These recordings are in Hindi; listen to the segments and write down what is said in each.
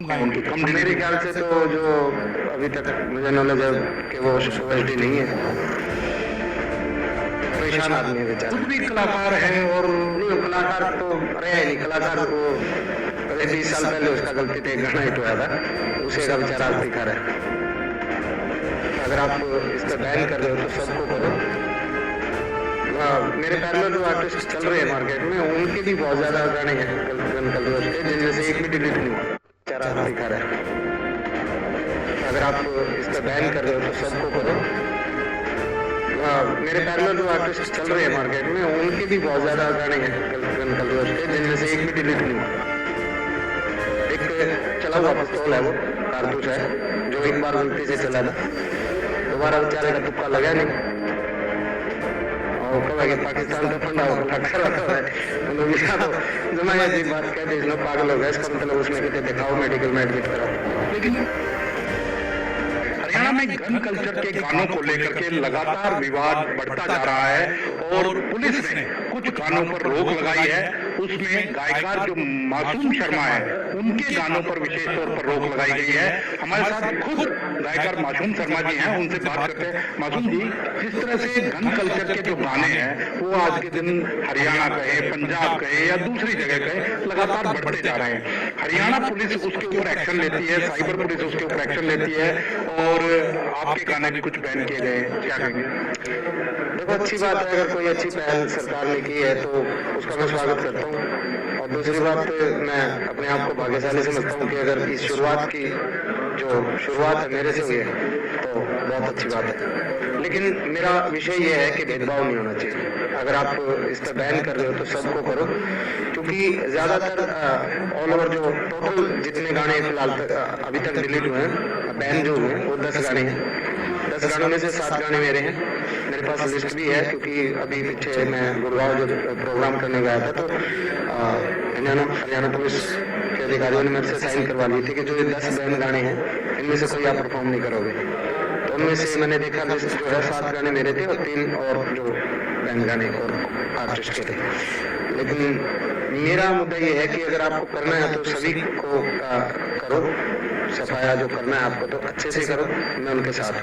उनकी कम मेरे ख्याल से तो जो अभी तक मुझे नॉलेज है कि वो ओएसडी नहीं है, परेशान आदमी है बेचारा। खुद भी कलाकार है और नहीं, वो कलाकार तो रहे नहीं, कलाकार वो अरे 20 साल पहले उसका गलती थे, एक गाना हिट हुआ था, उसे का बेचारा आज दिखा रहा है। अगर आप इसका बैन कर रहे हो तो सबको करो। मेरे पैरेलल जो आर्टिस्ट चल रहे हैं मार्केट में, उनके भी बहुत ज्यादा गाने हैं गन कलर्स के, जिनमें से एक भी डिलीट नहीं हुआ, बेचारा आज दिखा रहा है। अगर आप इसका बैन कर रहे हो तो सबको करो। मेरे पैरेलल जो आर्टिस्ट चल रहे हैं मार्केट में, उनके भी बहुत ज्यादा गाने हैं गन कलर्स के, जिनमें से एक भी डिलीट नहीं हुआ। एक चला हुआ पिस्तौल है, वो कारतूस है, जो एक बार गलती से चला था, दोबारा बेचारे का तुक्का लगा नहीं। और कहा कि पाकिस्तान का फंडा होगा लगा है, तो जमाया जी बात कहते इसमें पागल हो गया, इसका मतलब उसने कहते दिखाओ मेडिकल में एडमिट कराओ। लेकिन हरियाणा में गन कल्चर के गानों को लेकर के लगातार विवाद बढ़ता जा रहा है और पुलिस ने कुछ गानों पर रोक लगाई है। उसमें गायकार जो मासूम शर्मा है, उनके गानों पर विशेष तौर पर रोक लगाई गई है। हमारे साथ खुद गायकार मासूम शर्मा जी हैं, उनसे बात करते हैं। मासूम जी, जिस तरह से गन कल्चर के जो गाने हैं वो आज के दिन हरियाणा कहे, पंजाब कहे या दूसरी जगह कहे, लगातार बढ़ते जा रहे हैं। हरियाणा पुलिस उसके ऊपर एक्शन लेती है, साइबर पुलिस उसके ऊपर एक्शन लेती है और आपके गाने भी कुछ बैन किए गए, क्या कहेंगे? देखो, अच्छी बात है, अगर कोई अच्छी पहल सरकार ने की है तो उसका मैं स्वागत करता हूँ। और दूसरी बात, मैं अपने आप को भाग्यशाली समझता हूँ कि अगर इस शुरुआत की जो शुरुआत है मेरे से हुई है तो बहुत अच्छी बात है। लेकिन मेरा विषय ये है कि भेदभाव नहीं होना चाहिए। अगर आप इस पर बैन कर रहे हो तो सबको करो, क्योंकि ज्यादातर ऑल ओवर जो टोटल जितने गाने फिलहाल अभी तक डिलीट हुए हैं, बैन जो हुए वो 10 गाने हैं। 10 गानों में से 7 गाने मेरे हैं। मेरे पास लिस्ट भी है, क्योंकि अभी पीछे मैं गुड़गांव जो प्रोग्राम करने गया था तो हरियाणा पुलिस के अधिकारियों ने मेरे से साइन करवा ली थी कि जो ये 10 बैन गाने हैं इनमें से कोई आप परफॉर्म नहीं करोगे। तो उनमें से मैंने देखा लिस्ट जो है 7 गाने मेरे थे और 3 और जो बैन गाने और आर्टिस्ट के थे। लेकिन मेरा मुद्दा ये है कि अगर आपको करना है तो सभी को करो, सफाया जो करना है आपको तो अच्छे से करो, मैं उनके साथ।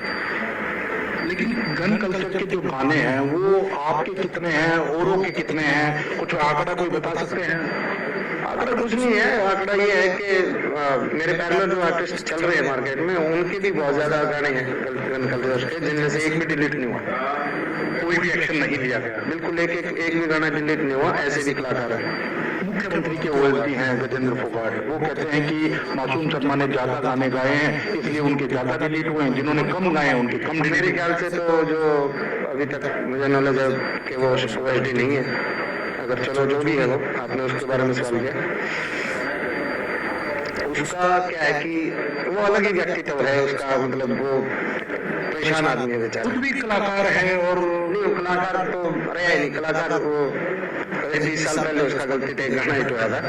लेकिन गन कल्चर के जो गाने हैं वो आपके कितने हैं, औरों के कितने हैं, कुछ आंकड़ा कोई बता सकते हैं? आंकड़ा कुछ नहीं है, आंकड़ा ये है कि मेरे पैरेलल जो आर्टिस्ट चल रहे हैं मार्केट में, उनके भी बहुत ज्यादा गाने हैं गन कल्चर के, जिनमें से एक भी डिलीट नहीं हुआ, कोई भी एक्शन नहीं लिया गया। बिल्कुल एक भी गाना डिलीट नहीं हुआ, ऐसे भी कलाकार है। मुख्यमंत्री के ओएसडी हैं गजेंद्र फोगाट, वो कहते हैं कि मासूम शर्मा ने ज्यादा गाने गाए हैं इसलिए उनके ज्यादा डिलीट हुए हैं, जिन्होंने कम गाए हैं उनके कम डिलीट। मेरे ख्याल से तो जो अभी तक मुझे नॉलेज है कि वो ओएसडी नहीं है। अगर चलो जो भी है वो, आपने उसके बारे में सवाल किया, उसका क्या है कि वो अलग ही व्यक्तित्व है उसका, मतलब वो परेशान आदमी है बेचारा। खुद भी कलाकार है और नहीं, वो कलाकार तो रहे नहीं, कलाकार वो 20 साल पहले उसका गलती थे, एक गाना हिट हुआ था,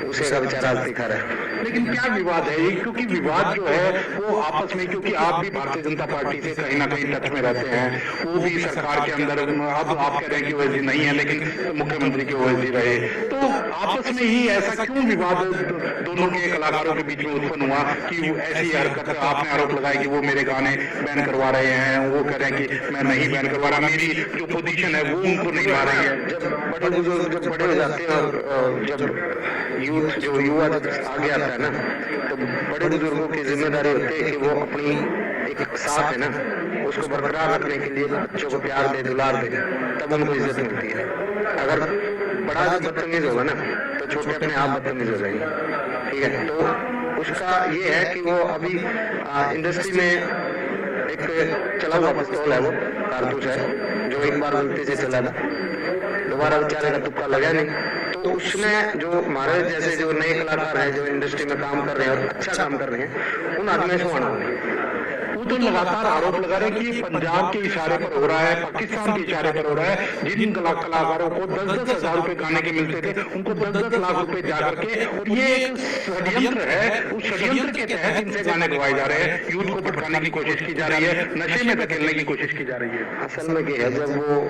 उसे का बेचारा आज दिखा रहा है। लेकिन क्या विवाद है ये? क्योंकि विवाद जो है वो आपस में, क्योंकि आप भी भारतीय जनता पार्टी से कहीं ना कहीं टच में रहते हैं, वो भी सरकार के अंदर, अब आप कह रहे हैं कि ओएसडी नहीं है लेकिन मुख्यमंत्री के ओएसडी रहे, तो आपस में ही ऐसा क्यों विवाद दोनों के कलाकारों के बीच में उत्पन्न हुआ कि ऐसी हरकत? आपने आरोप लगाया कि वो मेरे गाने बैन करवा रहे हैं, वो कह रहे हैं कि मैं नहीं बैन करवा रहा, मेरी जो पोजीशन है वो उनको नहीं ला रही है। जब बड़े बुजुर्ग जब बड़े हो जाते हैं और जब यूथ जो युवा जब आगे आता है ना, तो बड़े बुजुर्गों की जिम्मेदारी होती है कि वो अपनी एक साथ है ना, उसको बरकरार रखने के लिए बच्चों को प्यार दे, दुलार दे, तब उनको इज्जत मिलती है। अगर बड़ा जो बदतमीज होगा ना तो छोटे अपने आप बदतमीज हो जाएंगे, ठीक है। तो उसका ये है कि वो अभी इंडस्ट्री में एक चला हुआ पिस्तौल है, वो कारतूस है, जो एक बार गलती से चला था, दोबारा बेचारे का तुक्का लगा नहीं। तो उसमें जो हमारे जैसे जो नए कलाकार हैं जो इंडस्ट्री में काम कर रहे हैं और अच्छा काम कर रहे हैं, उन आदमियों से आना वो तो लगातार आरोप लगा रहे हैं कि पंजाब के इशारे पर हो रहा है, पाकिस्तान के इशारे पर हो रहा है। जिन कलाकारों को 10-10 हजार रुपए गाने के मिलते थे उनको 10-10 लाख रुपए जाकर के, और ये एक षड्यंत्र है, उस षड्यंत्र के तहत इनसे गाने गवाए जा रहे हैं, यूथ को भटकाने की कोशिश की जा रही है, नशे में धकेलने की कोशिश की जा रही है। असल में क्या है, जब वो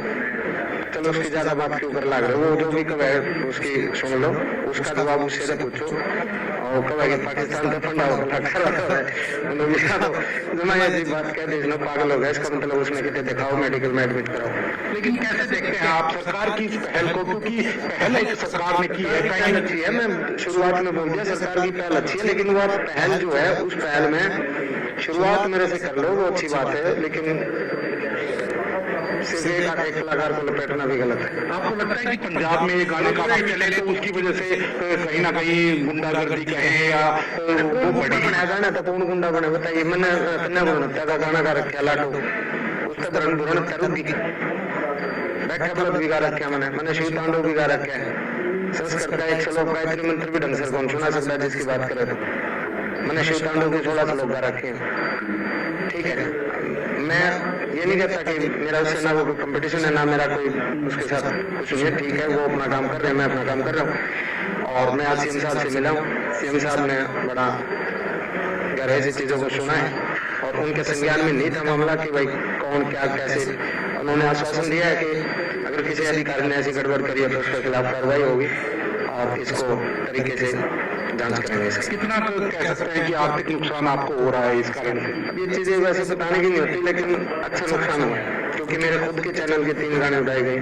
चलो उसकी ज्यादा बात क्यों कर लाग रहे हो, वो जो भी कहे उसकी सुन लो, उसका जवाब उससे से पूछो। और कहे कि पाकिस्तान का फंडा होगा उन्होंने तो मैं ऐसी बात कह दी, पागल हो गया, इसका मतलब उसने कितने दिखाओ, मेडिकल में एडमिट कराओ। लेकिन कैसे देखते हैं आप सरकार की इस पहल को, क्योंकि पहले एक सरकार ने की है, पहल अच्छी है, मैं शुरुआत में बोल दिया सरकार की पहल अच्छी है, लेकिन वो पहल जो है उस पहल में शुरुआत मेरे से कर लो वो अच्छी बात है, लेकिन सिर्फ एक कलाकार को लपेटना भी गलत है। आपको लगता है कि पंजाब में ये गाने काफी चले तो उसकी वजह से कहीं ना कहीं गुंडागर्दी कहे या वो बड़ी बनाया गाना था, कौन गुंडा बने बताइए। मैंने कन्याकुमारी हत्या का गाना गा रखा लाटो, उसका धरण धुरण तरुगी बैठा बलद भी गा रखा मैंने शिव तांडव भी गा रखा है, संस्कृत का एक श्लोक गायत्री मंत्र भी ढंग से कौन सुना सकता है जिसकी बात करे तो। मैंने शिव तांडव के 16 श्लोक गा रखे हैं, ठीक है। मैं ये नहीं कहता कि मेरा उससे ना वो कंपटीशन है ना मेरा कोई उसके साथ कुछ नहीं है, ठीक है, वो अपना काम कर रहे हैं, मैं अपना काम कर रहा हूँ। और मैं आज सीएम साहब से मिला हूँ, सीएम साहब ने बड़ा गहराई से चीजों को सुना है और उनके संज्ञान में नहीं था मामला कि भाई कौन क्या कैसे। उन्होंने आश्वासन दिया है कि अगर किसी अधिकारी ने ऐसी गड़बड़ करी है तो उसके खिलाफ कार्रवाई होगी और इसको तरीके से जांच करेंगे। कितना कह सकते हैं कि आर्थिक नुकसान आपको हो रहा है इस कारण से? अब ये चीजें वैसे बताने की नहीं होती, लेकिन अच्छा नुकसान हुआ है क्योंकि मेरे खुद के चैनल के 3 गाने उठाए गए,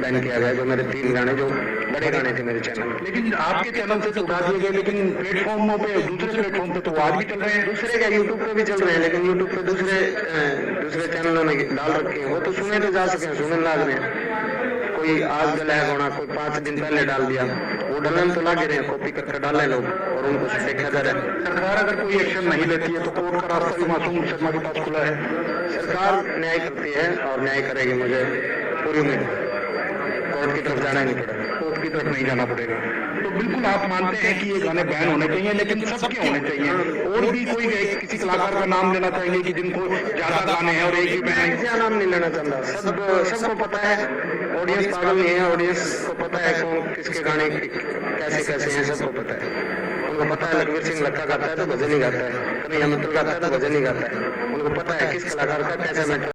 बैन किया गया, जो मेरे 3 गाने जो बड़े गाने थे मेरे चैनल। लेकिन आपके चैनल से तो उठा दिए गए, लेकिन प्लेटफॉर्मों पे दूसरे प्लेटफॉर्म पे तो आज भी चल रहे हैं। दूसरे क्या यूट्यूब पे भी चल रहे हैं, लेकिन यूट्यूब पे दूसरे चैनलों ने डाल रखे हैं, वो तो सुने तो जा सके, सुनने लाग रहे हैं। कोई आज गला है होना, कोई 5 दिन पहले डाल दिया, वो डालने तो लागे रहे हैं, कॉपी करके डाल रहे लोग और उनको देखा जा रहा है। सरकार अगर कोई एक्शन नहीं लेती है तो कोर्ट का रास्ता भी मासूम शर्मा के पास खुला है। सरकार न्याय करती है और न्याय करेगी, मुझे पूरी उम्मीद। कोर्ट की तरफ जाना नहीं पड़ेगा, कोर्ट की तरफ नहीं जाना पड़ेगा। तो बिल्कुल आप मानते हैं कि ये गाने बैन होने चाहिए, लेकिन सबके होने चाहिए। और भी कोई किसी कलाकार का नाम लेना चाहेंगे कि जिनको ज्यादा गाने हैं और एक ही बैन? किसी नाम नहीं लेना चाहता, सबको पता है, ऑडियंस पागल नहीं है, ऑडियंस को पता है कौन किसके गाने कैसे कैसे हैं, सबको पता है। उनको पता है लखवीर सिंह लक्का गाता है तो भजन ही गाता है, कन्हैया मित्तल गाता है तो भजन ही गाता है। उनको पता है किस कलाकार का कैसा मैटर